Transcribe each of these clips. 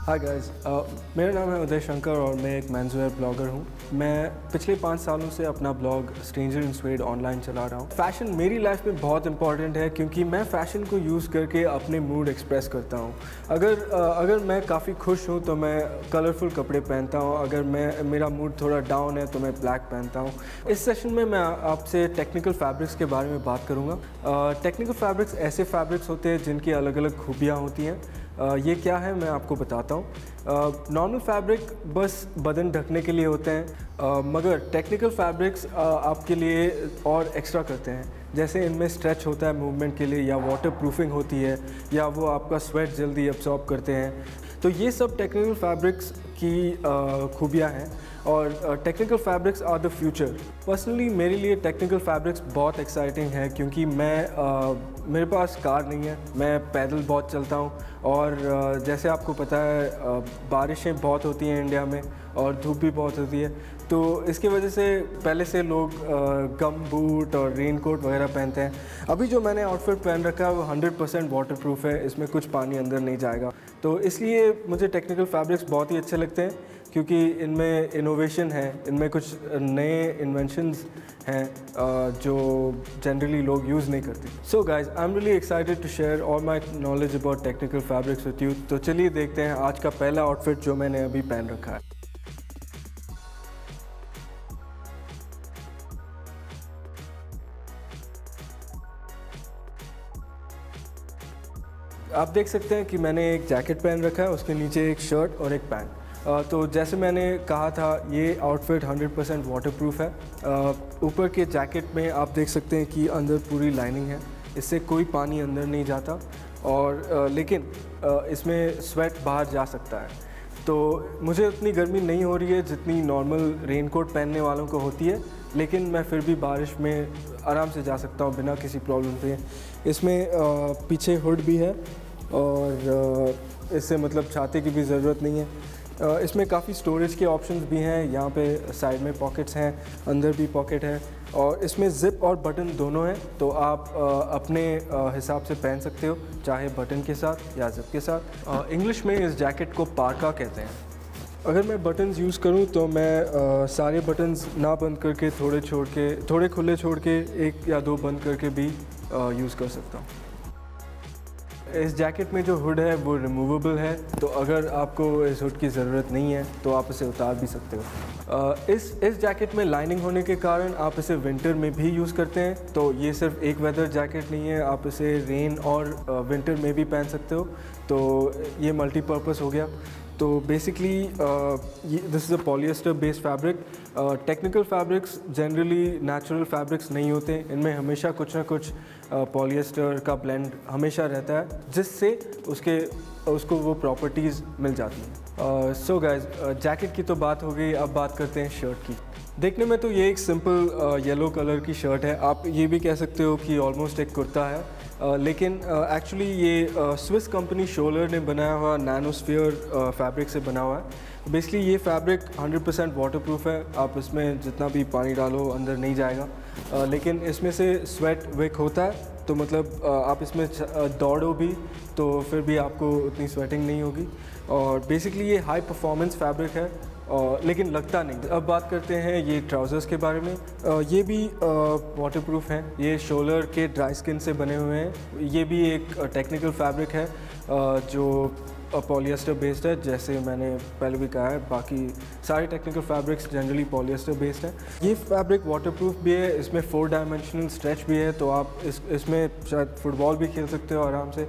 Hi guys, मेरा नाम है उदय शंकर और मैं एक मेंसवेयर ब्लॉगर हूँ। मैं पिछले 5 सालों से अपना blog stranger in swayed online चला रहा हूँ। फ़ैशन मेरी लाइफ में बहुत इंपॉर्टेंट है क्योंकि मैं फ़ैशन को यूज़ करके अपने मूड एक्सप्रेस करता हूँ। अगर मैं काफ़ी खुश हूँ तो मैं कलरफुल कपड़े पहनता हूँ, अगर मेरा मूड थोड़ा डाउन है तो मैं ब्लैक पहनता हूँ। इस सेशन में मैं आपसे टेक्निकल फैब्रिक्स के बारे में बात करूँगा। टेक्निकल फैब्रिक्स ऐसे फैब्रिक्स होते हैं जिनकी अलग अलग खूबियाँ होती हैं। ये क्या है मैं आपको बताता हूँ। नॉर्मल फैब्रिक बस बदन ढकने के लिए होते हैं, मगर टेक्निकल फैब्रिक्स आपके लिए और एक्स्ट्रा करते हैं। जैसे इनमें स्ट्रेच होता है मूवमेंट के लिए, या वाटर प्रूफिंग होती है, या वो आपका स्वेट जल्दी एब्जॉर्ब करते हैं। तो ये सब टेक्निकल फैब्रिक्स की खूबियाँ हैं और technical fabrics are the future. Personally मेरे लिए टेक्निकल फैब्रिक्स बहुत एक्साइटिंग है क्योंकि मेरे पास कार नहीं है, मैं पैदल बहुत चलता हूँ और जैसे आपको पता है बारिशें बहुत होती हैं इंडिया में और धूप भी बहुत होती है, तो इसकी वजह से पहले से लोग गम बूट और रेन कोट वगैरह पहनते हैं। अभी जो मैंने आउटफिट पहन रखा है वो 100% वाटरप्रूफ है, इसमें कुछ पानी अंदर नहीं जाएगा। तो इसलिए मुझे टेक्निकल फैब्रिक्स बहुत ही अच्छे लगते हैं क्योंकि इनमें इनोवेशन है, इनमें कुछ नए इन्वेंशंस हैं जो जनरली लोग यूज़ नहीं करते। So guys, I am really excited to share all my knowledge about technical fabrics with you. तो चलिए देखते हैं आज का पहला आउटफिट जो मैंने अभी पहन रखा है। आप देख सकते हैं कि मैंने एक जैकेट पहन रखा है, उसके नीचे एक शर्ट और एक पैंट। तो जैसे मैंने कहा था ये आउटफिट 100% वाटरप्रूफ है। ऊपर के जैकेट में आप देख सकते हैं कि अंदर पूरी लाइनिंग है, इससे कोई पानी अंदर नहीं जाता और लेकिन इसमें स्वेट बाहर जा सकता है। तो मुझे उतनी गर्मी नहीं हो रही है जितनी नॉर्मल रेनकोट पहनने वालों को होती है, लेकिन मैं फिर भी बारिश में आराम से जा सकता हूँ बिना किसी प्रॉब्लम के। इसमें पीछे हुड भी है और इससे मतलब छाते की भी ज़रूरत नहीं है। इसमें काफ़ी स्टोरेज के ऑप्शंस भी हैं, यहाँ पे साइड में पॉकेट्स हैं, अंदर भी पॉकेट है और इसमें ज़िप और बटन दोनों हैं, तो आप अपने हिसाब से पहन सकते हो, चाहे बटन के साथ या ज़िप के साथ। इंग्लिश में इस जैकेट को पार्का कहते हैं। अगर मैं बटन्स यूज़ करूँ तो मैं सारे बटन्स ना बंद करके थोड़े खुले छोड़ के 1 या 2 बंद करके भी यूज़ कर सकता हूँ। इस जैकेट में जो हुड है वो रिमूवेबल है, तो अगर आपको इस हुड की ज़रूरत नहीं है तो आप इसे उतार भी सकते हो। इस जैकेट में लाइनिंग होने के कारण आप इसे विंटर में भी यूज़ करते हैं, तो ये सिर्फ एक वेदर जैकेट नहीं है, आप इसे रेन और विंटर में भी पहन सकते हो, तो ये मल्टीपर्पज़ हो गया। तो basically this is a polyester based fabric. Technical fabrics generally natural fabrics नहीं होते, इनमें हमेशा कुछ ना कुछ पॉलिएस्टर का ब्लेंड हमेशा रहता है जिससे उसको वो प्रॉपर्टीज़ मिल जाती हैं। सो गाइज, जैकेट की तो बात हो गई, अब बात करते हैं शर्ट की। देखने में तो ये एक सिंपल येलो कलर की शर्ट है, आप ये भी कह सकते हो कि ऑलमोस्ट एक कुर्ता है, लेकिन एक्चुअली ये स्विस कंपनी शोलर ने बनाया हुआ नैनोस्फीयर फैब्रिक से बना हुआ है। बेसिकली ये फैब्रिक 100% वाटरप्रूफ है, आप इसमें जितना भी पानी डालो अंदर नहीं जाएगा, लेकिन इसमें से स्वेट विक होता है, तो मतलब आप इसमें दौड़ो भी तो फिर भी आपको उतनी स्वेटिंग नहीं होगी। और बेसिकली ये हाई परफॉर्मेंस फैब्रिक है लेकिन लगता नहीं। अब बात करते हैं ये ट्राउज़र्स के बारे में। ये भी वाटरप्रूफ हैं, ये शोलर के ड्राई स्किन से बने हुए हैं। ये भी एक टेक्निकल फैब्रिक है जो पॉलिएस्टर बेस्ड है, जैसे मैंने पहले भी कहा है, बाकी सारे technical fabrics generally polyester based है। ये फैब्रिक वाटरप्रूफ भी है, इसमें 4 डायमेंशनल स्ट्रेच भी है, तो आप इसमें शायद फुटबॉल भी खेल सकते हो आराम से।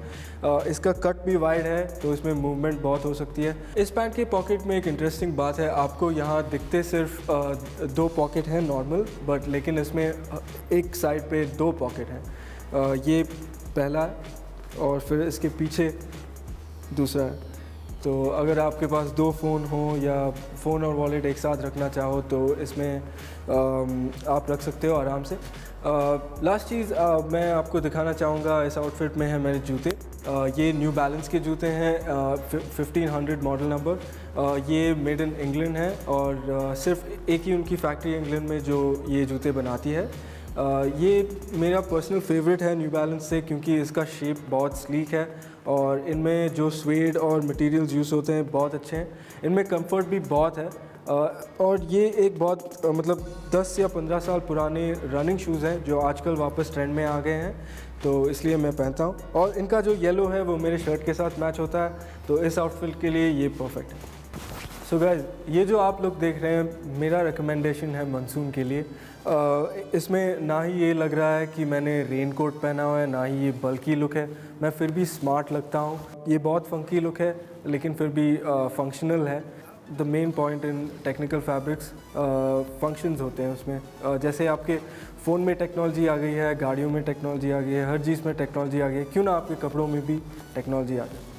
इसका कट भी वाइड है, तो इसमें मूवमेंट बहुत हो सकती है। इस पैंट के पॉकेट में एक इंटरेस्टिंग बात है, आपको यहाँ दिखते सिर्फ 2 पॉकेट हैं नॉर्मल, बट लेकिन इसमें एक साइड पे 2 पॉकेट हैं। ये पहला है और फिर इसके पीछे दूसरा है। तो अगर आपके पास 2 फ़ोन हो या फ़ोन और वॉलेट एक साथ रखना चाहो तो इसमें आप रख सकते हो आराम से। लास्ट चीज़ मैं आपको दिखाना चाहूँगा इस आउटफिट में है मेरे जूते। ये न्यू बैलेंस के जूते हैं, 1500 मॉडल नंबर। ये मेड इन इंग्लैंड है और सिर्फ एक ही उनकी फैक्ट्री इंग्लैंड में जो ये जूते बनाती है। ये मेरा पर्सनल फेवरेट है न्यू बैलेंस से, क्योंकि इसका शेप बहुत स्लीक है और इनमें जो स्वेड और मटेरियल्स यूज़ होते हैं बहुत अच्छे हैं, इनमें कंफर्ट भी बहुत है। और ये एक बहुत मतलब 10 या 15 साल पुराने रनिंग शूज़ हैं जो आजकल वापस ट्रेंड में आ गए हैं, तो इसलिए मैं पहनता हूँ। और इनका जो येलो है वो मेरे शर्ट के साथ मैच होता है, तो इस आउटफिट के लिए ये परफेक्ट है। सो गाइस, ये जो आप लोग देख रहे हैं मेरा रिकमेंडेशन है मानसून के लिए। इसमें ना ही ये लग रहा है कि मैंने रेन कोट पहना हुआ है, ना ही ये बल्कि लुक है, मैं फिर भी स्मार्ट लगता हूँ। ये बहुत फंकी लुक है लेकिन फिर भी फंक्शनल है। The main point in technical fabrics functions होते हैं उसमें। जैसे आपके फ़ोन में टेक्नोलॉजी आ गई है, गाड़ियों में टेक्नोलॉजी आ गई है, हर चीज़ में टेक्नोलॉजी आ गई है, क्यों ना आपके कपड़ों में भी टेक्नोलॉजी आ जाए।